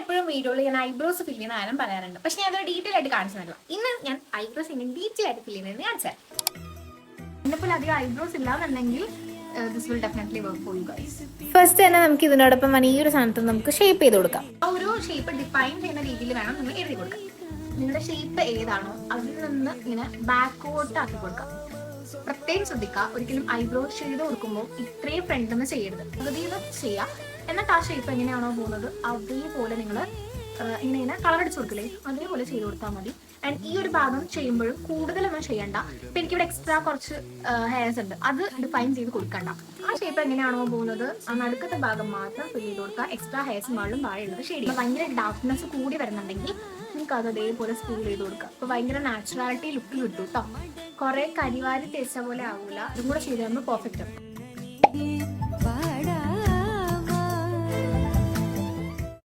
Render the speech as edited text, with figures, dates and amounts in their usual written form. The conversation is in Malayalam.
എപ്പോഴും വീഡിയോയിൽ ഞാൻ ഐബ്രോസ് ഫില്ല് ചെയ്യുന്ന കാര്യം പറയാറുണ്ട്. പക്ഷെ ഞാൻ അതൊരു ഡീറ്റെയിൽ ആയിട്ട് കാണിച്ചു തരില്ല. ഇന്ന് ഞാൻ ഐബ്രോസ് ഇങ്ങനെ ഡീറ്റെയിൽ ആയിട്ട് ഫില്ല് ചെയ്യുന്നത് കാണിച്ചു തരാം. എന്നെപ്പോലെ അധികം ഐബ്രോസ് ഇല്ലാന്നുണ്ടെങ്കിൽ this will definitely work for you guys. First തന്നെ നമുക്ക് ഇതിനോടൊപ്പം ഈ ഒരു സാധനത്തിൽ നമുക്ക് ഷേപ്പ് ചെയ്ത് കൊടുക്കാം. ആ ഒരു ഷേപ്പ് ഡിഫൈൻ ചെയ്യുന്ന രീതിയിൽ വേണം നിങ്ങൾ എഴുതി കൊടുക്കാം. നിങ്ങളുടെ ഷേപ്പ് ഏതാണോ അതിൽ നിന്ന് ഇങ്ങനെ ബാക്കോട്ട് ആക്കി കൊടുക്കാം. പ്രത്യേകം ശ്രദ്ധിക്കുക, ഒരിക്കലും ഐബ്രോ ചെയ്ത് കൊടുക്കുമ്പോൾ ഇത്രയും ഫ്രണ്ട് നിന്ന് ചെയ്യരുത്. പകുതിയിൽ ചെയ്യാം. എന്നിട്ട് ആ ഷേപ്പ് എങ്ങനെയാണോ പോകുന്നത് അതേപോലെ നിങ്ങൾ ഇങ്ങനെ കളർ അടിച്ചു കൊടുക്കില്ലേ, അതേപോലെ ചെയ്ത് കൊടുത്താൽ മതി. ആൻഡ് ഈ ഒരു ഭാഗം ചെയ്യുമ്പോഴും കൂടുതലൊന്നും ചെയ്യണ്ട. ഇപ്പം എനിക്കിവിടെ എക്സ്ട്രാ കുറച്ച് ഹെയർസ് ഉണ്ട്, അത് ഡിഫൈൻ ചെയ്ത് കൊടുക്കണ്ട. ആ ഷേപ്പ് എങ്ങനെയാണോ പോകുന്നത് ആ നടുക്കത്തെ ഭാഗം മാത്രം ഫിൽ ചെയ്ത് കൊടുക്കുക. എക്സ്ട്രാ ഹെയർസ് മുകളിലും താഴെയുള്ളത് ഷെയ്ഡ് ചെയ്യുക. ഭയങ്കര ഡാർക്ക്നെസ് കൂടി വരുന്നുണ്ടെങ്കിൽ നിങ്ങൾക്ക് അത് അതേപോലെ സ്പൂൾ ചെയ്ത് കൊടുക്കുക. അപ്പോൾ ഭയങ്കര നാച്ചുറാലിറ്റി ലുക്ക് കിട്ടും കേട്ടോ. കുറേ കരിവാരി തേച്ച പോലെ ആവില്ല. ഇതും കൂടെ ചെയ്ത് തരുമ്പോൾ പെർഫെക്റ്റ് ആണ്.